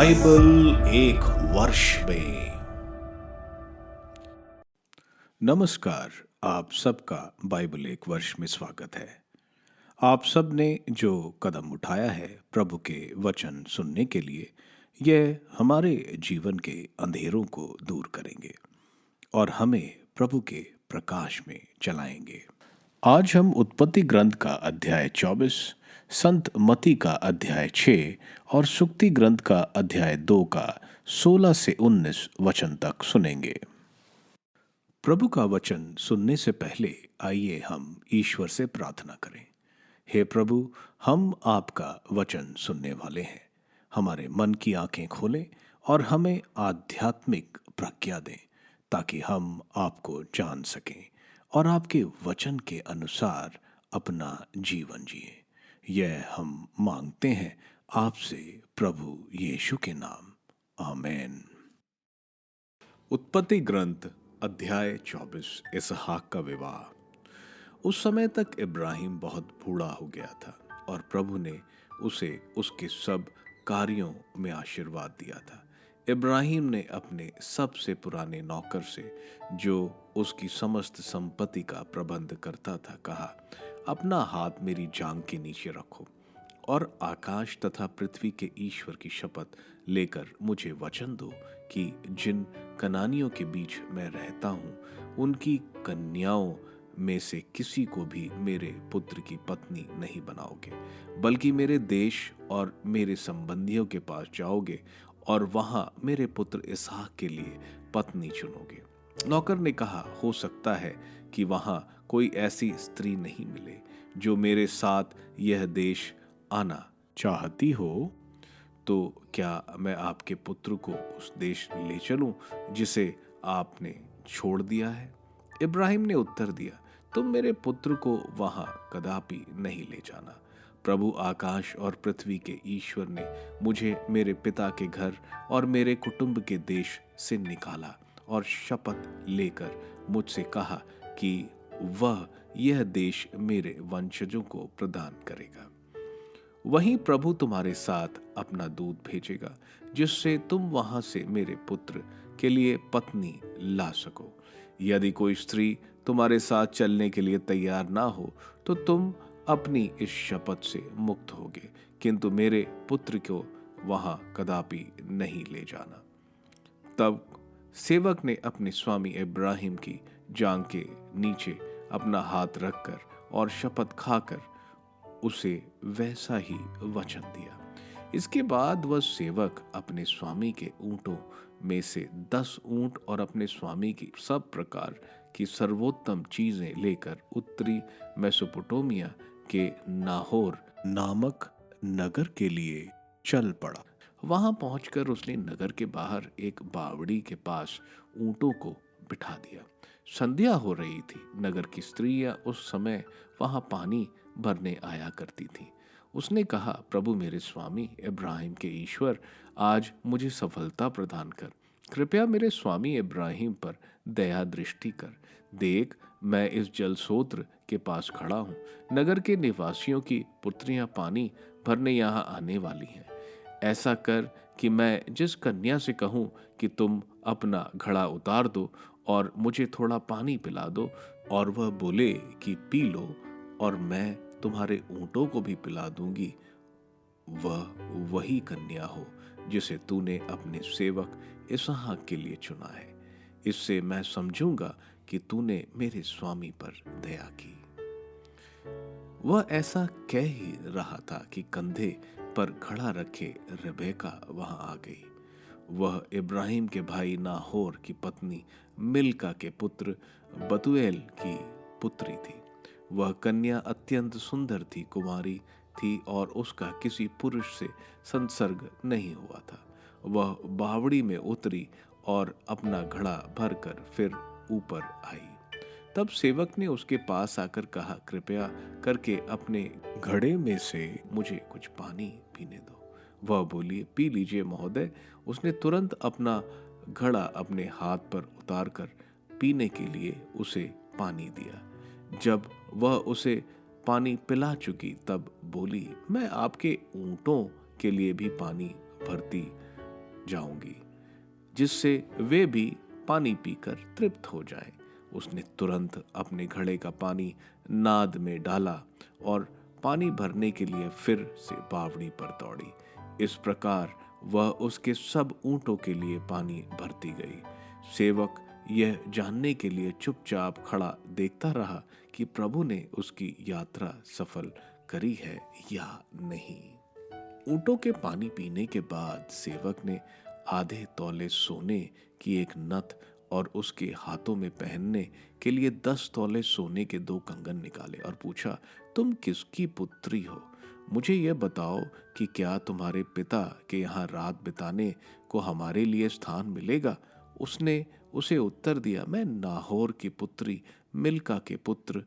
Bible एक वर्ष में। नमस्कार, आप सबका बाइबल एक वर्ष में स्वागत है। आप सब ने जो कदम उठाया है प्रभु के वचन सुनने के लिए, यह हमारे जीवन के अंधेरों को दूर करेंगे और हमें प्रभु के प्रकाश में चलाएंगे। आज हम उत्पत्ति ग्रंथ का अध्याय 24, संत मती का अध्याय 6 और सुक्ति ग्रंथ का अध्याय 2 का 16 से 19 वचन तक सुनेंगे। प्रभु का वचन सुनने से पहले आइए हम ईश्वर से प्रार्थना करें। हे प्रभु, हम आपका वचन सुनने वाले हैं। हमारे मन की आंखें खोलें और हमें आध्यात्मिक प्रज्ञा दें ताकि हम आपको जान सकें और आपके वचन के अनुसार अपना जीवन जिए। यह हम मांगते हैं आपसे प्रभु यीशु के नाम, आमीन। उत्पत्ति ग्रंथ अध्याय 24, इसहाक का विवाह। उस समय तक इब्राहिम बहुत बूढ़ा हो गया था और प्रभु ने उसे उसके सब कार्यों में आशीर्वाद दिया था। इब्राहिम ने अपने सबसे पुराने नौकर से, जो उसकी समस्त संपत्ति का प्रबंध करता था, कहा, अपना हाथ मेरी जांघ के नीचे रखो और आकाश तथा पृथ्वी के ईश्वर की शपथ लेकर मुझे वचन दो कि जिन कनानियों के बीच मैं रहता हूँ उनकी कन्याओं में से किसी को भी मेरे पुत्र की पत्नी नहीं बनाओगे, बल्कि मेरे देश और मेरे संबंधियों के पास जाओगे और वहां मेरे पुत्र इसहाक के लिए पत्नी चुनोगे। नौकर ने कहा, हो सकता है कि वहां कोई ऐसी स्त्री नहीं मिले जो मेरे साथ यह देश आना चाहती हो, तो क्या मैं आपके पुत्र को उस देश ले चलूं जिसे आपने छोड़ दिया है? इब्राहिम ने उत्तर दिया, तुम मेरे पुत्र को वहां कदापि नहीं ले जाना। प्रभु आकाश और पृथ्वी के ईश्वर ने मुझे मेरे पिता के घर और मेरे कुटुंब के देश से निकाला और शपथ लेकर मुझसे कहा कि वह यह देश मेरे वंशजों को प्रदान करेगा। वहीं प्रभु तुम्हारे साथ अपना दूत भेजेगा, जिससे तुम वहां से मेरे पुत्र के लिए पत्नी ला सको। यदि कोई स्त्री तुम्हारे साथ चलने के लिए तैयार ना हो तो तुम अपनी इस शपथ से मुक्त होगे, किंतु मेरे पुत्र को वहां कदापि नहीं ले जाना। तब सेवक ने अपने स्वामी इब्राहिम की जांघ के नीचे अपना हाथ रखकर और शपथ खाकर उसे वैसा ही वचन दिया। इसके बाद वह सेवक अपने स्वामी के ऊंटों में से 10 ऊंट और अपने स्वामी की सब प्रकार की सर्वोत्तम चीजें लेकर उत्तरी मेसोपोटामिया के नाहोर नामक नगर के लिए चल पड़ा। वहां पहुंचकर उसने नगर के बाहर एक बावड़ी के पास ऊंटों को बिठा दिया। संध्या हो रही थी। नगर की स्त्रियां उस समय वहां पानी भरने आया करती थी। उसने कहा, प्रभु मेरे स्वामी इब्राहिम के ईश्वर, आज मुझे सफलता प्रदान कर। कृपया मेरे स्वामी इब्राहिम पर दया दृष्टि कर। देख, मैं इस जल स्रोत के पास खड़ा हूँ। नगर के निवासियों की पुत्रियां पानी भरने यहाँ आने वाली हैं। ऐसा कर कि मैं जिस कन्या से कहूँ कि तुम अपना घड़ा उतार दो और मुझे थोड़ा पानी पिला दो, और वह बोले कि पी लो, और मैं तुम्हारे ऊंटों को भी पिला दूंगी, वह वही कन्या हो जिसे तूने अपने सेवक इसहाक के लिए चुना है। इससे मैं समझूंगा कि तूने मेरे स्वामी पर दया की। वह ऐसा कह ही रहा था कि कंधे पर घड़ा रखे रेबेका वहां आ गई। वह इब्राहिम के भाई नाहोर की पत्नी मिल्का के पुत्र बतूएल की पुत्री थी। वह कन्या अत्यंत सुंदर थी, कुमारी थी और उसका किसी पुरुष से संसर्ग नहीं हुआ था। वह बावड़ी में उतरी और अपना घड़ा भरकर फिर ऊपर आई। तब सेवक ने उसके पास आकर कहा, कृपया करके अपने घड़े में से मुझे कुछ पानी पीने दो। वह बोली, पी लीजिए महोदय। उसने तुरंत अपना घड़ा अपने हाथ पर उतारकर पीने के लिए उसे पानी दिया। जब वह उसे पानी पिला चुकी तब बोली, मैं आपके ऊंटों के लिए भी पानी भरती जाऊंगी, जिससे वे भी पानी पीकर तृप्त हो जाएं। उसने तुरंत अपने घड़े का पानी नाद में डाला और पानी भरने के लिए फिर से बावड़ी पर दौड़ी। इस प्रकार वह उसके सब ऊंटों के लिए पानी भरती गई। सेवक यह जानने के लिए चुपचाप खड़ा देखता रहा कि प्रभु ने उसकी यात्रा सफल करी है या नहीं। ऊंटों के पानी पीने के बाद सेवक ने आधे तौले सोने की एक नथ और उसके हाथों में पहनने के लिए 10 तौले सोने के 2 कंगन निकाले और पूछा, तुम किसकी पुत्री हो? मुझे यह बताओ कि क्या तुम्हारे पिता के यहाँ रात बिताने को हमारे लिए स्थान मिलेगा? उसने उसे उत्तर दिया, मैं नाहोर की पुत्री मिल्का के पुत्र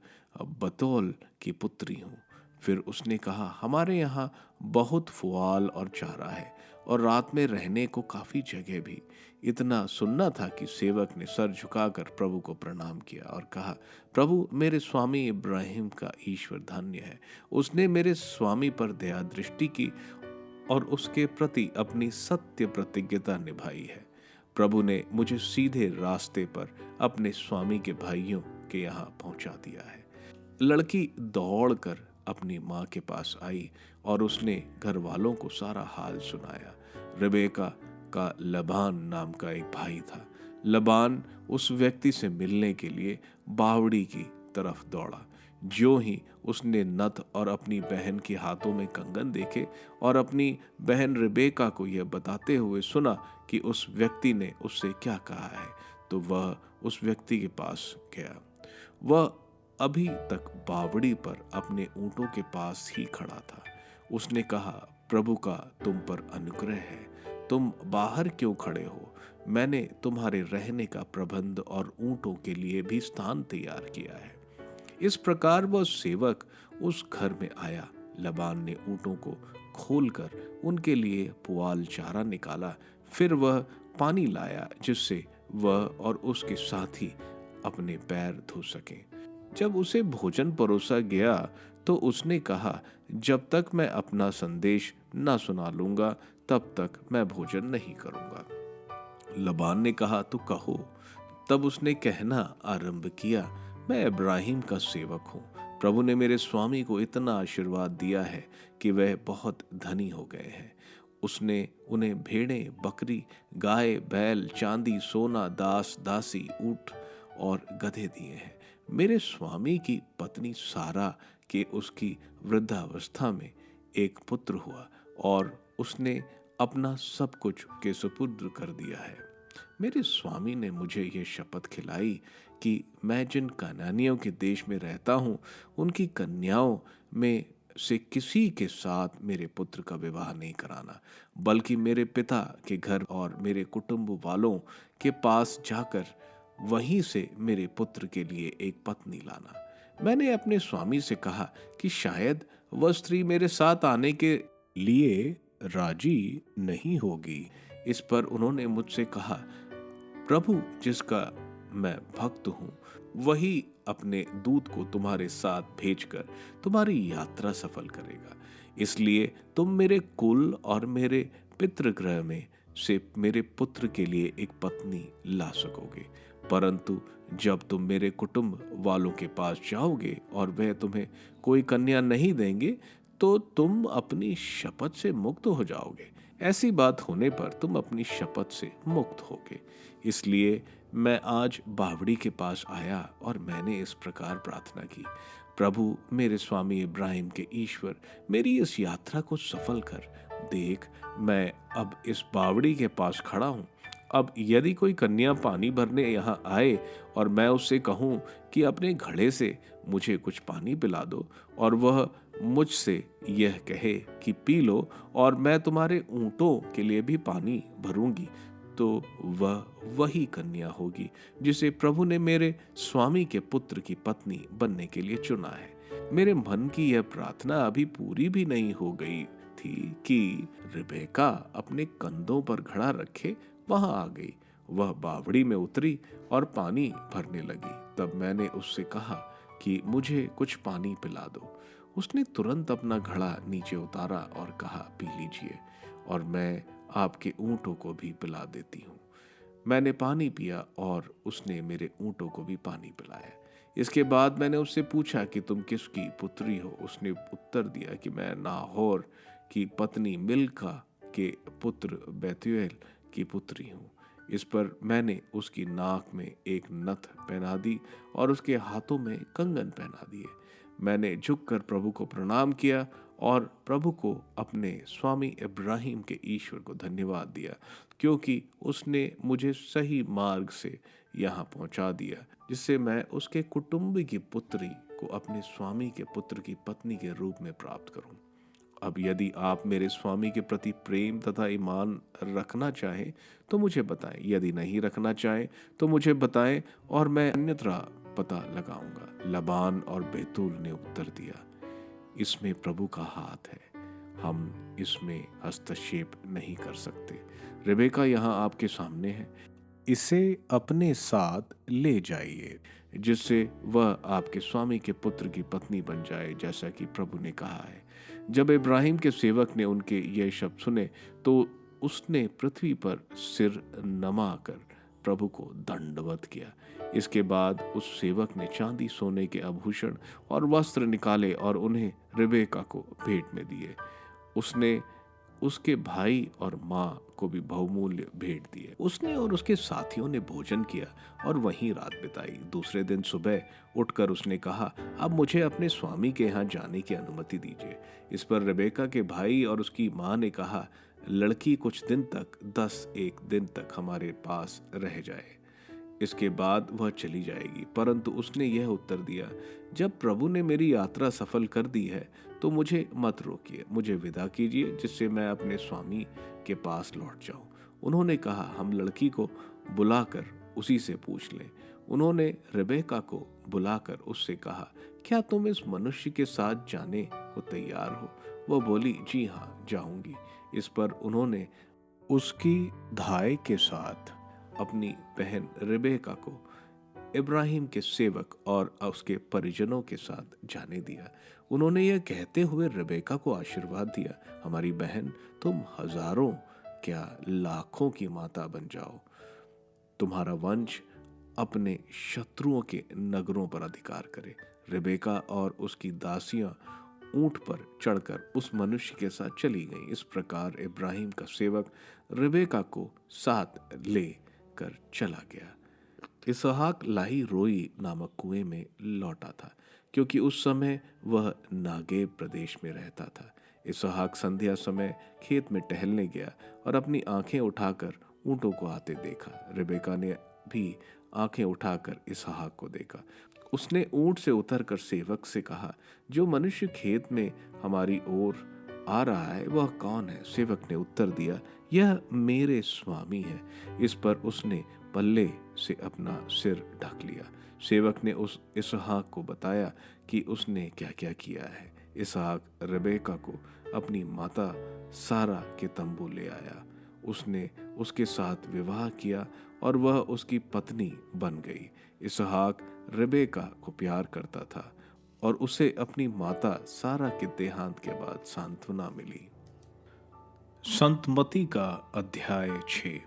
बतौल की पुत्री हूँ। फिर उसने कहा, हमारे यहाँ बहुत फुआल और चारा है और रात में रहने को काफी जगह भी। इतना सुनना था कि सेवक ने सर झुकाकर प्रभु को प्रणाम किया और कहा, प्रभु, मेरे स्वामी इब्राहिम का ईश्वर धन्य है। उसने मेरे स्वामी पर दया दृष्टि की और उसके प्रति अपनी सत्य प्रतिज्ञता निभाई है। प्रभु ने मुझे सीधे रास्ते पर अपने स्वामी के भाइयों के यहाँ पहुंचा दिया है। लड़की दौड़कर अपनी माँ के पास आई और उसने घर वालों को सारा हाल सुनाया। रिबेका का लबान नाम का एक भाई था। लबान उस व्यक्ति से मिलने के लिए बावड़ी की तरफ दौड़ा। ज्यों ही उसने नथ और अपनी बहन के हाथों में कंगन देखे और अपनी बहन रिबेका को यह बताते हुए सुना कि उस व्यक्ति ने उससे क्या कहा है, तो वह उस व्यक्ति के पास गया। वह अभी तक बावड़ी पर अपने ऊंटों के पास ही खड़ा था। उसने कहा, प्रभु का तुम पर अनुग्रह है, तुम बाहर क्यों खड़े हो? मैंने तुम्हारे रहने का प्रबंध और ऊंटों के लिए भी स्थान तैयार किया है। इस प्रकार वह सेवक उस घर में आया। लबान ने ऊंटों को खोलकर उनके लिए पुआल चारा निकाला। फिर वह पानी लाया जिससे वह और उसके साथी अपने पैर धो सकें। जब उसे भोजन परोसा गया तो उसने कहा, जब तक मैं अपना संदेश न सुना लूंगा तब तक मैं भोजन नहीं करूंगा। लबान ने कहा, तो कहो। तब उसने कहना आरंभ किया, मैं इब्राहिम का सेवक हूँ। प्रभु ने मेरे स्वामी को इतना आशीर्वाद दिया है कि वह बहुत धनी हो गए हैं। उसने उन्हें भेड़ें, बकरी, गाय, बैल, चांदी, सोना, दास, दासी, ऊंट और गधे दिए हैं। मेरे स्वामी की पत्नी सारा के उसकी वृद्धावस्था में एक पुत्र हुआ और उसने अपना सब कुछ के सुपुर्द कर दिया है। मेरे स्वामी ने मुझे यह शपथ खिलाई कि मैं जिन कनानियों के देश में रहता हूँ उनकी कन्याओं में से किसी के साथ मेरे पुत्र का विवाह नहीं कराना, बल्कि मेरे पिता के घर और मेरे कुटुंब वालों के पास जाकर वहीं से मेरे पुत्र के लिए एक पत्नी लाना। मैंने अपने स्वामी से कहा कि शायद वह स्त्री मेरे साथ आने के लिए राजी नहीं होगी। इस पर उन्होंने मुझसे कहा, प्रभु जिसका मैं भक्त हूँ वही अपने दूत को तुम्हारे साथ भेजकर तुम्हारी यात्रा सफल करेगा। इसलिए तुम मेरे कुल और मेरे पितृगृह में से मेरे पुत्र के लिए एक पत्नी ला सकोगे। परंतु जब तुम मेरे कुटुंब वालों के पास जाओगे और वह तुम्हें कोई कन्या नहीं देंगे तो तुम अपनी शपथ से मुक्त हो जाओगे। ऐसी बात होने पर तुम अपनी शपथ से मुक्त होगे। इसलिए मैं आज बावड़ी के पास आया और मैंने इस प्रकार प्रार्थना की, प्रभु मेरे स्वामी इब्राहिम के ईश्वर, मेरी इस यात्रा को सफल कर। देख, मैं अब इस बावड़ी के पास खड़ा हूँ। अब यदि कोई कन्या पानी भरने यहाँ आए और मैं उससे कहूँ कि अपने घड़े से मुझे कुछ पानी पिला दो और वह मुझसे यह कहे कि पी लो और मैं तुम्हारे ऊँटों के लिए भी पानी भरूंगी, तो वह वही कन्या होगी जिसे प्रभु ने मेरे स्वामी के पुत्र की पत्नी बनने के लिए चुना है। मेरे मन की यह प्रार्थना अभी पूरी भी नहीं हो गई थी कि रिबेका अपने कंधों पर घड़ा रखे वहां आ गई। वह बावड़ी में उतरी और पानी भरने लगी। तब मैंने उससे कहा कि मुझे कुछ पानी पिला दो। उसने तुरंत अपना घड़ा नीचे उतारा और कहा, पी लीजिए। और मैं आपके ऊँटों को भी पिला देती हूँ। मैंने पानी पिया और उसने मेरे ऊँटों को भी पानी पिलाया। इसके बाद मैंने उससे पूछा कि तुम किसकी पुत्री हो? उसने उत्तर दिया कि मैं नाहोर की पत्नी मिल्का के पुत्र बेतुएल की पुत्री हूँ। इस पर मैंने उसकी नाक में एक नथ पहना दी और उसके हाथों में कंगन पहना दिए। मैंने झुककर प्रभु को प्रणाम किया और प्रभु को अपने स्वामी इब्राहिम के ईश्वर को धन्यवाद दिया, क्योंकि उसने मुझे सही मार्ग से यहाँ पहुँचा दिया, जिससे मैं उसके कुटुंब की पुत्री को अपने स्वामी के पुत्र की पत्नी के रूप में प्राप्त करूं। अब यदि आप मेरे स्वामी के प्रति प्रेम तथा ईमान रखना चाहें तो मुझे बताएं, यदि नहीं रखना चाहें तो मुझे बताएं और मैं अन्यत्र पता लगाऊंगा। लबान और बेतूल ने उत्तर दिया, इसमें प्रभु का हाथ है, हम इसमें हस्तक्षेप नहीं कर सकते। रेबेका यहाँ आपके सामने है, इसे अपने साथ ले जाइए, जिससे वह आपके स्वामी के पुत्र की पत्नी बन जाए, जैसा कि प्रभु ने कहा है। जब इब्राहिम के सेवक ने उनके ये शब्द सुने तो उसने पृथ्वी पर सिर नमा कर प्रभु को दंडवत किया। इसके बाद उस सेवक ने चांदी सोने के आभूषण और वस्त्र निकाले और उन्हें रिबेका को भेंट में दिए। उसने उसके भाई और माँ को भी बहुमूल्य भेंट दिए। उसने और उसके साथियों ने भोजन किया और वहीं रात बिताई। दूसरे दिन सुबह उठकर उसने कहा, अब मुझे अपने स्वामी के यहाँ जाने की अनुमति दीजिए। इस पर रेबेका के भाई और उसकी माँ ने कहा, लड़की कुछ दिन तक 10 दिन तक हमारे पास रह जाए, इसके बाद वह चली जाएगी। परंतु उसने यह उत्तर दिया, जब प्रभु ने मेरी यात्रा सफल कर दी है तो मुझे मत रोकिए, मुझे विदा कीजिए, जिससे मैं अपने स्वामी के पास लौट जाऊं। उन्होंने कहा, हम लड़की को बुलाकर उसी से पूछ लें। उन्होंने रेबेका को बुलाकर उससे कहा, क्या तुम इस मनुष्य के साथ जाने को तैयार हो? वह बोली, जी हाँ, जाऊंगी। इस पर उन्होंने उसकी धाय के साथ अपनी बहन रेबेका को इब्राहिम के सेवक और उसके परिजनों के साथ जाने दिया। उन्होंने यह कहते हुए रेबेका को आशीर्वाद दिया, हमारी बहन, तुम हजारों क्या लाखों की माता बन जाओ। तुम्हारा वंश अपने शत्रुओं के नगरों पर अधिकार करे। रेबेका और उसकी दासियां ऊंट पर चढ़कर उस मनुष्य के साथ चली गईं। इस प्रकार इब्राहिम का सेवक रेबेका को साथ ले कर चला गया। इसहाक लाही रोई नामक कुएं में लौटा था, क्योंकि उस समय वह नागेब प्रदेश में रहता था। इसहाक संध्या समय खेत में टहलने गया और अपनी आंखें उठाकर ऊंटों को आते देखा। रेबेका ने भी आंखें उठाकर इसहाक को देखा। उसने ऊंट से उतरकर सेवक से कहा, जो मनुष्य खेत में हमारी ओर आ रहा है वह कौन है? सेवक ने उत्तर दिया, यह मेरे स्वामी है। इस पर उसने पल्ले से अपना सिर ढक लिया। सेवक ने उस इसहाक को बताया कि उसने क्या क्या किया है। इसहाक रेबेका को अपनी माता सारा के तंबू ले आया। उसने उसके साथ विवाह किया और वह उसकी पत्नी बन गई। इसहाक रेबेका को प्यार करता था और उसे अपनी माता सारा के देहांत के बाद सांत्वना मिली। संतमती का अध्याय 6।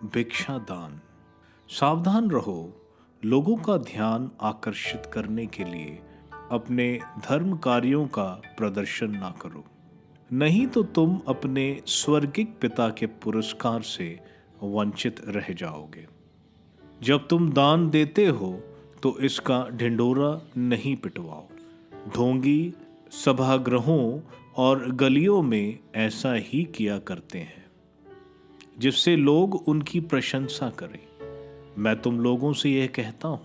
भिक्षा दान। सावधान रहो, लोगों का ध्यान आकर्षित करने के लिए अपने धर्म कार्यों का प्रदर्शन ना करो, नहीं तो तुम अपने स्वर्गिक पिता के पुरस्कार से वंचित रह जाओगे। जब तुम दान देते हो तो इसका ढिंढोरा नहीं पिटवाओ। ढोंगी सभागृहों और गलियों में ऐसा ही किया करते हैं, जिससे लोग उनकी प्रशंसा करें। मैं तुम लोगों से यह कहता हूं,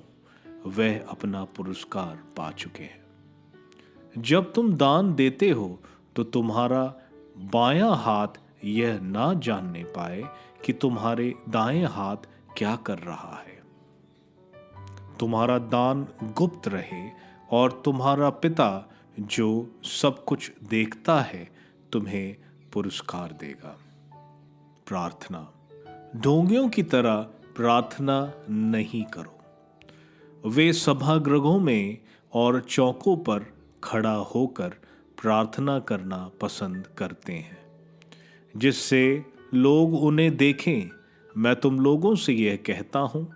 वह अपना पुरस्कार पा चुके हैं। जब तुम दान देते हो तो तुम्हारा बायां हाथ यह ना जानने पाए कि तुम्हारे दाएं हाथ क्या कर रहा है। तुम्हारा दान गुप्त रहे और तुम्हारा पिता जो सब कुछ देखता है तुम्हें पुरस्कार देगा। प्रार्थना। ढोंगियों की तरह प्रार्थना नहीं करो। वे सभागृहों में और चौकों पर खड़ा होकर प्रार्थना करना पसंद करते हैं, जिससे लोग उन्हें देखें। मैं तुम लोगों से यह कहता हूँ,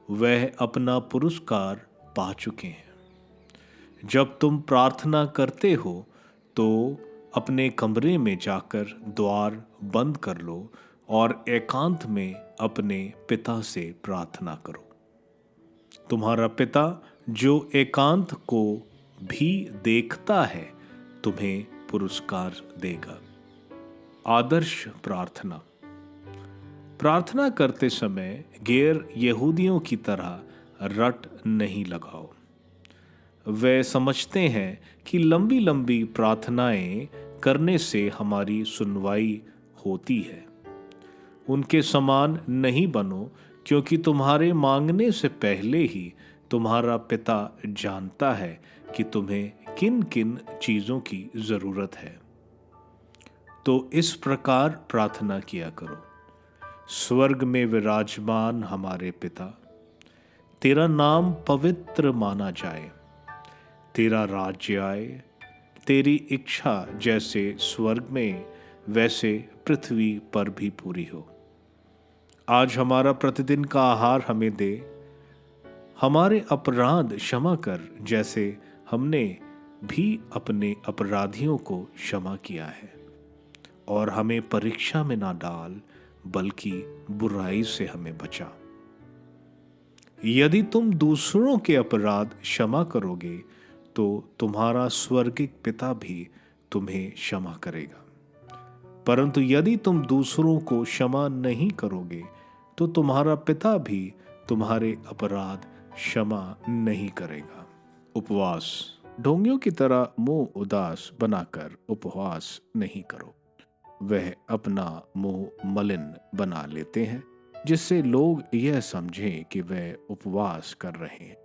वह अपना पुरस्कार पा चुके हैं। जब तुम प्रार्थना करते हो तो अपने कमरे में जाकर द्वार बंद कर लो और एकांत में अपने पिता से प्रार्थना करो। तुम्हारा पिता जो एकांत को भी देखता है तुम्हें पुरस्कार देगा। आदर्श प्रार्थना। प्रार्थना करते समय गैर यहूदियों की तरह रट नहीं लगाओ। वे समझते हैं कि लंबी लंबी प्रार्थनाएं करने से हमारी सुनवाई होती है। उनके समान नहीं बनो, क्योंकि तुम्हारे मांगने से पहले ही तुम्हारा पिता जानता है कि तुम्हें किन किन चीज़ों की ज़रूरत है। तो इस प्रकार प्रार्थना किया करो। स्वर्ग में विराजमान हमारे पिता, तेरा नाम पवित्र माना जाए, तेरा राज्य आए, तेरी इच्छा जैसे स्वर्ग में वैसे पृथ्वी पर भी पूरी हो। आज हमारा प्रतिदिन का आहार हमें दे। हमारे अपराध क्षमा कर, जैसे हमने भी अपने अपराधियों को क्षमा किया है। और हमें परीक्षा में ना डाल, बल्कि बुराई से हमें बचा। यदि तुम दूसरों के अपराध क्षमा करोगे तो तुम्हारा स्वर्गिक पिता भी तुम्हें क्षमा करेगा। परंतु यदि तुम दूसरों को क्षमा नहीं करोगे तो तुम्हारा पिता भी तुम्हारे अपराध क्षमा नहीं करेगा। उपवास। ढोंगियों की तरह मुंह उदास बनाकर उपवास नहीं करो। वह अपना मुंह मलिन बना लेते हैं, जिससे लोग यह समझें कि वह उपवास कर रहे हैं।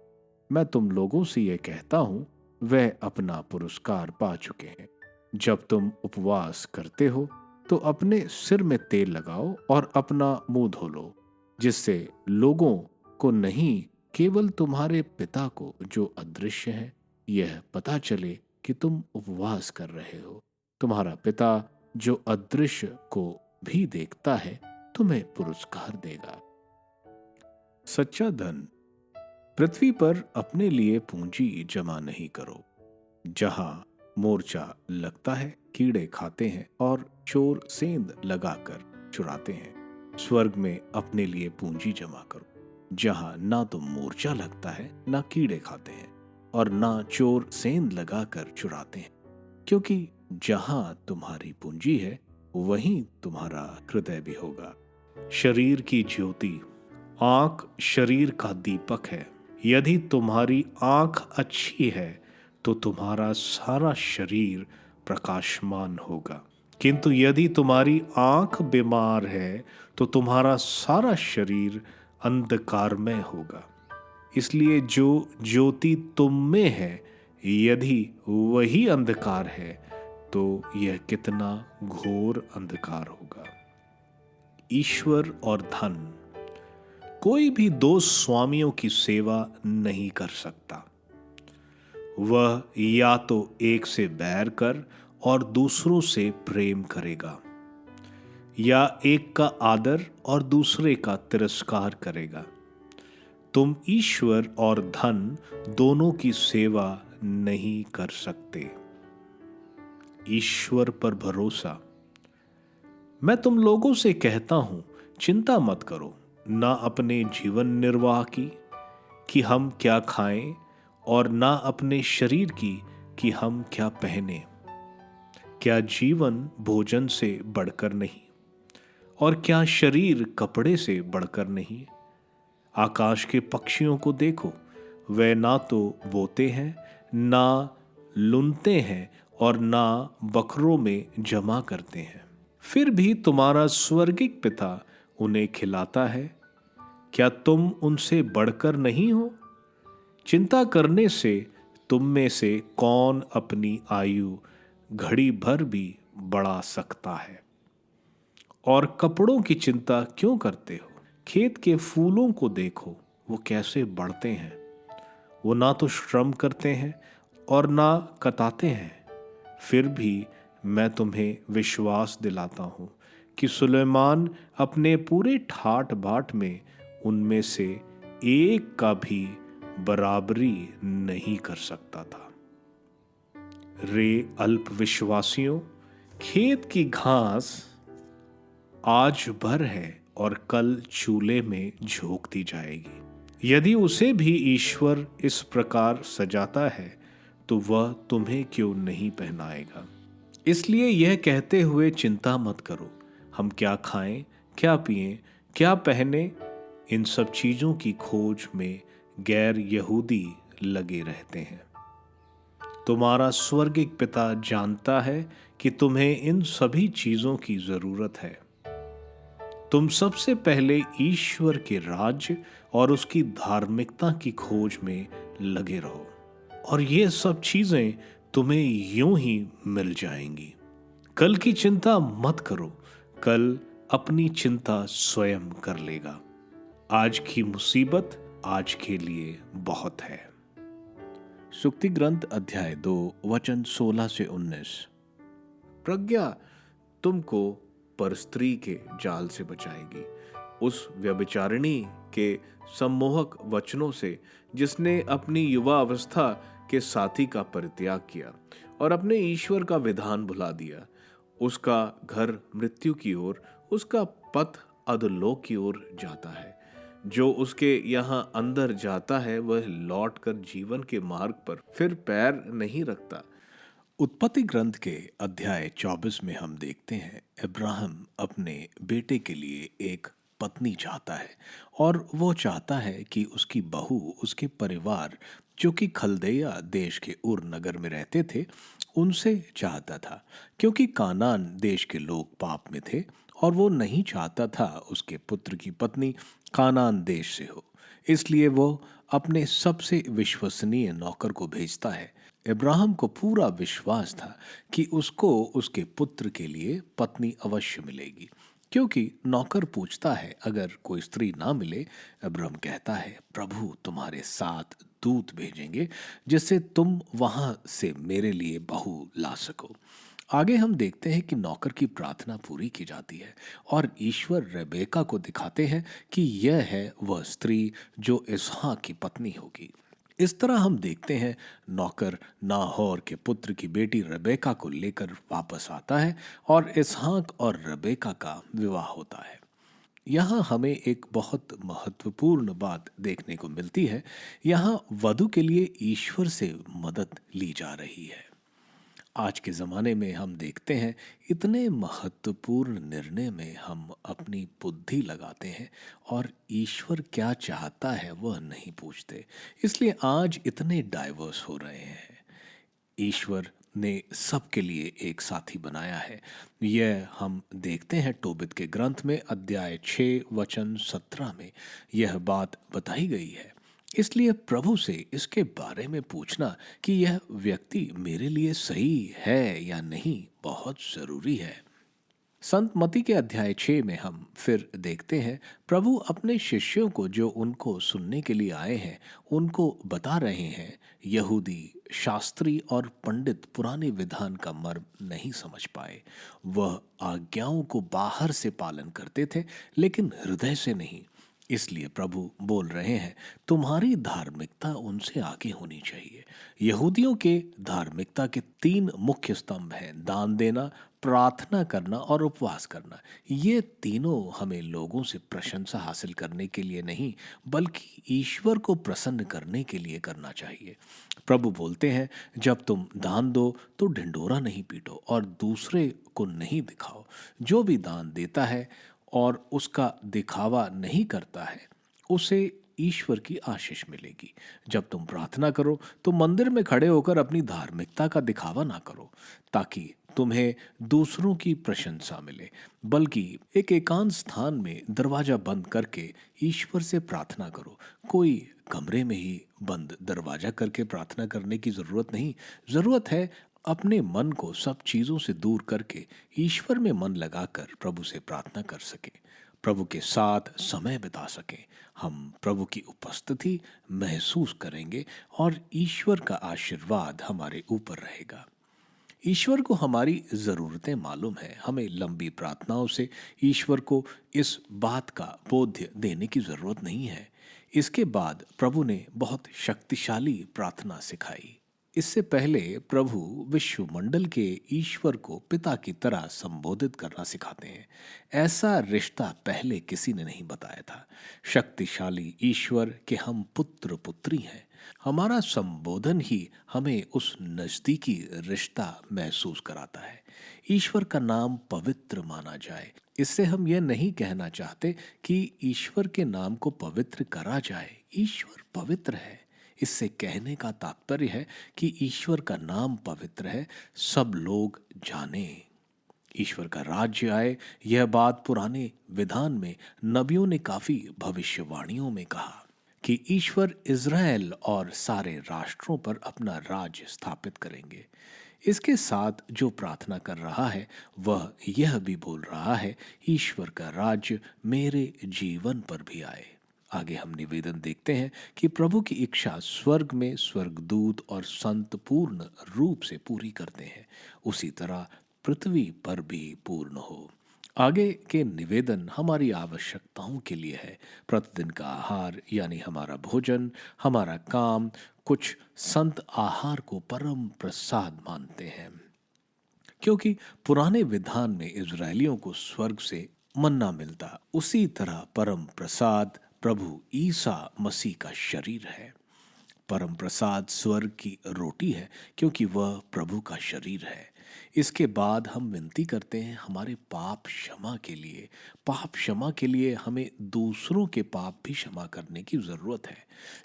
मैं तुम लोगों से यह कहता हूं, वह अपना पुरस्कार पा चुके हैं। जब तुम उपवास करते हो तो अपने सिर में तेल लगाओ और अपना मुंह धो लो, जिससे लोगों को नहीं, केवल तुम्हारे पिता को जो अदृश्य है, यह पता चले कि तुम उपवास कर रहे हो। तुम्हारा पिता जो अदृश्य को भी देखता है तुम्हें पुरस्कार देगा। सच्चा धन। पृथ्वी पर अपने लिए पूंजी जमा नहीं करो, जहां मोर्चा लगता है, कीड़े खाते हैं और चोर सेंध लगाकर चुराते हैं। स्वर्ग में अपने लिए पूंजी जमा करो, जहां ना तो मोर्चा लगता है, ना कीड़े खाते हैं और ना चोर सेंध लगाकर चुराते हैं। क्योंकि जहां तुम्हारी पूंजी है, वहीं तुम्हारा हृदय भी होगा। शरीर की ज्योति। आंख शरीर का दीपक है। यदि तुम्हारी आंख अच्छी है तो तुम्हारा सारा शरीर प्रकाशमान होगा, किंतु यदि तुम्हारी आंख बीमार है तो तुम्हारा सारा शरीर अंधकारमय होगा। इसलिए जो ज्योति तुम में है, यदि वही अंधकार है तो यह कितना घोर अंधकार होगा। ईश्वर और धन। कोई भी दो स्वामियों की सेवा नहीं कर सकता। वह या तो एक से बैर कर और दूसरों से प्रेम करेगा, या एक का आदर और दूसरे का तिरस्कार करेगा। तुम ईश्वर और धन दोनों की सेवा नहीं कर सकते। ईश्वर पर भरोसा। मैं तुम लोगों से कहता हूं, चिंता मत करो, ना अपने जीवन निर्वाह की कि हम क्या खाएं, और ना अपने शरीर की कि हम क्या पहने। क्या जीवन भोजन से बढ़कर नहीं, और क्या शरीर कपड़े से बढ़कर नहीं। आकाश के पक्षियों को देखो, वे ना तो बोते हैं, ना लुनते हैं और ना बकरों में जमा करते हैं, फिर भी तुम्हारा स्वर्गिक पिता उन्हें खिलाता है। क्या तुम उनसे बढ़कर नहीं हो? चिंता करने से तुम में से कौन अपनी आयु घड़ी भर भी बढ़ा सकता है? और कपड़ों की चिंता क्यों करते हो? खेत के फूलों को देखो, वो कैसे बढ़ते हैं। वो ना तो श्रम करते हैं और ना कताते हैं। फिर भी मैं तुम्हें विश्वास दिलाता हूं कि सुलेमान अपने पूरे ठाट बाट में उनमें से एक का भी बराबरी नहीं कर सकता था। रे अल्पविश्वासियों, खेत की घास आज भर है और कल चूल्हे में झोंक दी जाएगी। यदि उसे भी ईश्वर इस प्रकार सजाता है तो वह तुम्हें क्यों नहीं पहनाएगा। इसलिए यह कहते हुए चिंता मत करो, हम क्या खाएं, क्या पिएं, क्या पहने। इन सब चीजों की खोज में गैर यहूदी लगे रहते हैं। तुम्हारा स्वर्गिक पिता जानता है कि तुम्हें इन सभी चीजों की जरूरत है। तुम सबसे पहले ईश्वर के राज्य और उसकी धार्मिकता की खोज में लगे रहो, और ये सब चीजें तुम्हें यूं ही मिल जाएंगी। कल की चिंता मत करो, कल अपनी चिंता स्वयं कर लेगा। आज की मुसीबत आज के लिए बहुत है। सुक्ति ग्रंथ अध्याय 2 वचन 16 से 19। प्रज्ञा तुमको परस्त्री के जाल से बचाएगी, उस व्यभिचारिणी के सम्मोहक वचनों से जिसने अपनी युवा अवस्था के साथी का परित्याग किया और अपने ईश्वर का विधान भुला दिया। उसका घर मृत्यु की ओर, उसका पथ अधोलोक की ओर जाता है। जो उसके यहाँ अंदर जाता है वह लौटकर जीवन के मार्ग पर फिर पैर नहीं रखता। उत्पत्ति ग्रंथ के अध्याय 24 में हम देखते हैं इब्राहिम अपने बेटे के लिए एक पत्नी चाहता है, और वो चाहता है कि उसकी बहू उसके परिवार जो कि खलदैया देश के उर नगर में रहते थे उनसे चाहता था, क्योंकि कानान देश के लोग पाप में थे और वो नहीं चाहता था उसके पुत्र की पत्नी कानान देश से हो। इसलिए वो अपने सबसे विश्वसनीय नौकर को भेजता है। इब्राहिम को पूरा विश्वास था कि उसको उसके पुत्र के लिए पत्नी अवश्य मिलेगी, क्योंकि नौकर पूछता है अगर कोई स्त्री ना मिले, इब्राहिम कहता है प्रभु तुम्हारे साथ दूत भेजेंगे जिससे तुम वहां से मेरे लिए बहू ला सको। आगे हम देखते हैं कि नौकर की प्रार्थना पूरी की जाती है और ईश्वर रेबेका को दिखाते हैं कि यह है वह स्त्री जो इसहाक की पत्नी होगी। इस तरह हम देखते हैं नौकर नाहोर के पुत्र की बेटी रेबेका को लेकर वापस आता है और इसहाक और रेबेका का विवाह होता है। यहाँ हमें एक बहुत महत्वपूर्ण बात देखने को मिलती है। यहाँ वधू के लिए ईश्वर से मदद ली जा रही है। आज के ज़माने में हम देखते हैं इतने महत्वपूर्ण निर्णय में हम अपनी बुद्धि लगाते हैं और ईश्वर क्या चाहता है वह नहीं पूछते। इसलिए आज इतने डाइवर्स हो रहे हैं। ईश्वर ने सबके लिए एक साथी बनाया है। यह हम देखते हैं टोबित के ग्रंथ में अध्याय 6 वचन 17 में यह बात बताई गई है। इसलिए प्रभु से इसके बारे में पूछना कि यह व्यक्ति मेरे लिए सही है या नहीं बहुत जरूरी है। संत मती के अध्याय 6 में हम फिर देखते हैं प्रभु अपने शिष्यों को जो उनको सुनने के लिए आए हैं उनको बता रहे हैं यहूदी शास्त्री और पंडित पुराने विधान का मर्म नहीं समझ पाए। वह आज्ञाओं को बाहर से पालन करते थे लेकिन हृदय से नहीं। इसलिए प्रभु बोल रहे हैं तुम्हारी धार्मिकता उनसे आगे होनी चाहिए। यहूदियों के धार्मिकता के 3 मुख्य स्तंभ हैं, दान देना, प्रार्थना करना और उपवास करना। ये तीनों हमें लोगों से प्रशंसा हासिल करने के लिए नहीं बल्कि ईश्वर को प्रसन्न करने के लिए करना चाहिए। प्रभु बोलते हैं जब तुम दान दो तो ढिंढोरा नहीं पीटो और दूसरे को नहीं दिखाओ। जो भी दान देता है और उसका दिखावा नहीं करता है उसे ईश्वर की आशीष मिलेगी। जब तुम प्रार्थना करो तो मंदिर में खड़े होकर अपनी धार्मिकता का दिखावा ना करो ताकि तुम्हें दूसरों की प्रशंसा मिले, बल्कि एक एकांत स्थान में दरवाजा बंद करके ईश्वर से प्रार्थना करो। कोई कमरे में ही बंद दरवाजा करके प्रार्थना करने की जरूरत नहीं। जरूरत है अपने मन को सब चीजों से दूर करके ईश्वर में मन लगाकर प्रभु से प्रार्थना कर सके, प्रभु के साथ समय बिता सकें। हम प्रभु की उपस्थिति महसूस करेंगे और ईश्वर का आशीर्वाद हमारे ऊपर रहेगा। ईश्वर को हमारी ज़रूरतें मालूम है। हमें लंबी प्रार्थनाओं से ईश्वर को इस बात का बोध्य देने की ज़रूरत नहीं है। इसके बाद प्रभु ने बहुत शक्तिशाली प्रार्थना सिखाई। इससे पहले प्रभु विश्वमंडल के ईश्वर को पिता की तरह संबोधित करना सिखाते हैं। ऐसा रिश्ता पहले किसी ने नहीं बताया था। शक्तिशाली ईश्वर के हम पुत्र पुत्री हैं। हमारा संबोधन ही हमें उस नजदीकी रिश्ता महसूस कराता है। ईश्वर का नाम पवित्र माना जाए। इससे हम यह नहीं कहना चाहते कि ईश्वर के नाम को पवित्र करा जाए। ईश्वर पवित्र है। इससे कहने का तात्पर्य है कि ईश्वर का नाम पवित्र है, सब लोग जाने। ईश्वर का राज्य आए, यह बात पुराने विधान में नबियों ने काफी भविष्यवाणियों में कहा कि ईश्वर इज़राइल और सारे राष्ट्रों पर अपना राज्य स्थापित करेंगे। इसके साथ जो प्रार्थना कर रहा है वह यह भी बोल रहा है, ईश्वर का राज्य मेरे जीवन पर भी आए। आगे हम निवेदन देखते हैं कि प्रभु की इच्छा स्वर्ग में स्वर्गदूत और संत पूर्ण रूप से पूरी करते हैं, उसी तरह पृथ्वी पर भी पूर्ण हो। आगे के निवेदन हमारी आवश्यकताओं के लिए है। प्रतिदिन का आहार यानी हमारा भोजन, हमारा काम। कुछ संत आहार को परम प्रसाद मानते हैं, क्योंकि पुराने विधान में इज़राइलियों को स्वर्ग से मन्ना मिलता। उसी तरह परम प्रसाद प्रभु ईसा मसीह का शरीर है। परम प्रसाद स्वर्ग की रोटी है, क्योंकि वह प्रभु का शरीर है। इसके बाद हम विनती करते हैं हमारे पाप क्षमा के लिए। पाप क्षमा के लिए हमें दूसरों के पाप भी क्षमा करने की ज़रूरत है,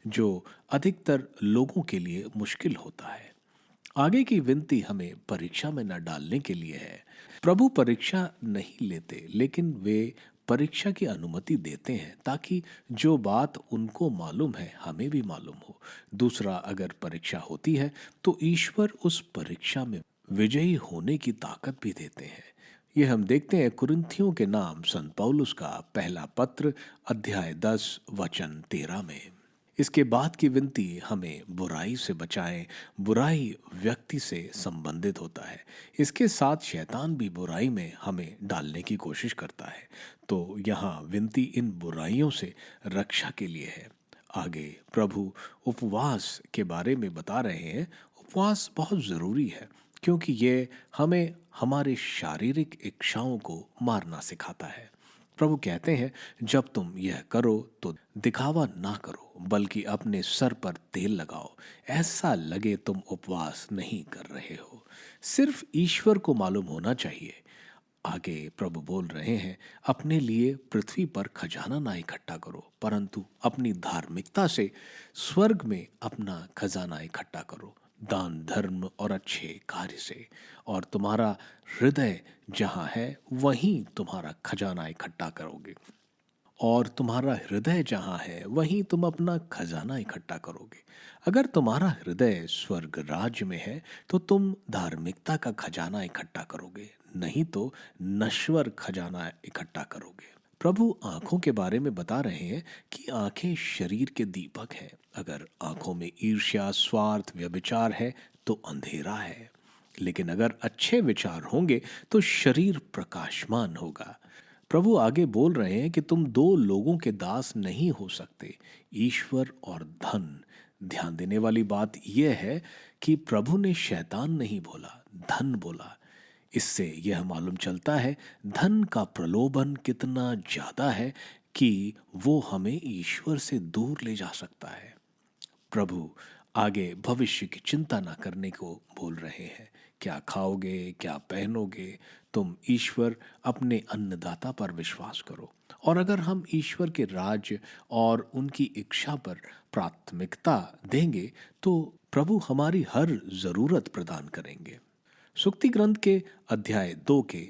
जो अधिकतर लोगों के लिए मुश्किल होता है। आगे की विनती हमें परीक्षा में न डालने के लिए है। प्रभु परीक्षा नहीं लेते, लेकिन वे परीक्षा की अनुमति देते हैं ताकि जो बात उनको मालूम है हमें भी मालूम हो। दूसरा, अगर परीक्षा होती है तो ईश्वर उस परीक्षा में विजयी होने की ताकत भी देते हैं। ये हम देखते हैं कुरिन्थियों के नाम संत पौलुस का पहला पत्र अध्याय 10 वचन 13 में। इसके बाद की विनती हमें बुराई से बचाएं। बुराई व्यक्ति से संबंधित होता है। इसके साथ शैतान भी बुराई में हमें डालने की कोशिश करता है। तो यहाँ विनती इन बुराइयों से रक्षा के लिए है। आगे प्रभु उपवास के बारे में बता रहे हैं। उपवास बहुत ज़रूरी है, क्योंकि ये हमें हमारे शारीरिक इच्छाओं को मारना सिखाता है। प्रभु कहते हैं, जब तुम यह करो तो दिखावा ना करो, बल्कि अपने सर पर तेल लगाओ, ऐसा लगे तुम उपवास नहीं कर रहे हो। सिर्फ ईश्वर को मालूम होना चाहिए। आगे प्रभु बोल रहे हैं, अपने लिए पृथ्वी पर खजाना ना इकट्ठा करो, परंतु अपनी धार्मिकता से स्वर्ग में अपना खजाना इकट्ठा करो, दान धर्म और अच्छे कार्य से। और तुम्हारा हृदय जहाँ है वहीं तुम्हारा खजाना इकट्ठा करोगे। और तुम्हारा हृदय जहाँ है वहीं तुम अपना खजाना इकट्ठा करोगे। अगर तुम्हारा हृदय स्वर्ग राज्य में है तो तुम धार्मिकता का खजाना इकट्ठा करोगे, नहीं तो नश्वर खजाना इकट्ठा करोगे। प्रभु आंखों के बारे में बता रहे हैं कि आंखें शरीर के दीपक हैं। अगर आंखों में ईर्ष्या, स्वार्थ, व्यभिचार है तो अंधेरा है। लेकिन अगर अच्छे विचार होंगे तो शरीर प्रकाशमान होगा। प्रभु आगे बोल रहे हैं कि तुम दो लोगों के दास नहीं हो सकते, ईश्वर और धन। ध्यान देने वाली बात यह है कि प्रभु ने शैतान नहीं बोला, धन बोला। इससे यह मालूम चलता है धन का प्रलोभन कितना ज्यादा है कि वो हमें ईश्वर से दूर ले जा सकता है। प्रभु आगे भविष्य की चिंता ना करने को बोल रहे हैं। क्या खाओगे, क्या पहनोगे, तुम ईश्वर अपने अन्नदाता पर विश्वास करो। और अगर हम ईश्वर के राज्य और उनकी इच्छा पर प्राथमिकता देंगे तो प्रभु हमारी हर जरूरत प्रदान करेंगे। सुक्ति ग्रंथ के अध्याय 2 के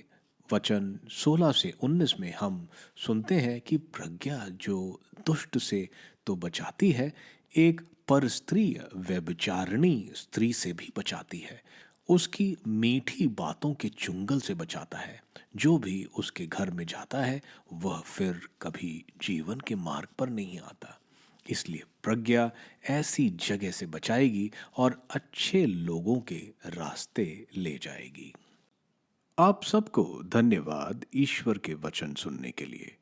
वचन 16 से 19 में हम सुनते हैं कि प्रज्ञा जो दुष्ट से तो बचाती है, एक परस्त्रीय व्यभिचारिणी स्त्री से भी बचाती है। उसकी मीठी बातों के चुंगल से बचाता है। जो भी उसके घर में जाता है वह फिर कभी जीवन के मार्ग पर नहीं आता। इसलिए प्रज्ञा ऐसी जगह से बचाएगी और अच्छे लोगों के रास्ते ले जाएगी। आप सबको धन्यवाद ईश्वर के वचन सुनने के लिए।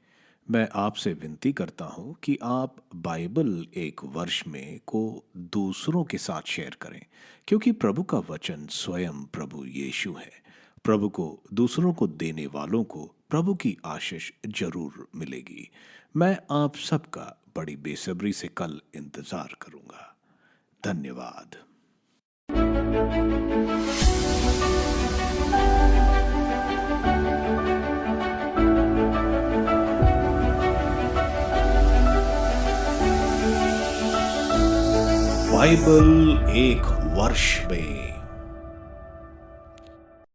मैं आपसे विनती करता हूं कि आप बाइबल एक वर्ष में को दूसरों के साथ शेयर करें, क्योंकि प्रभु का वचन स्वयं प्रभु यीशु है। प्रभु को दूसरों को देने वालों को प्रभु की आशीष जरूर मिलेगी। मैं आप सबका बड़ी बेसब्री से कल इंतजार करूंगा। धन्यवाद। बाइबल एक वर्ष में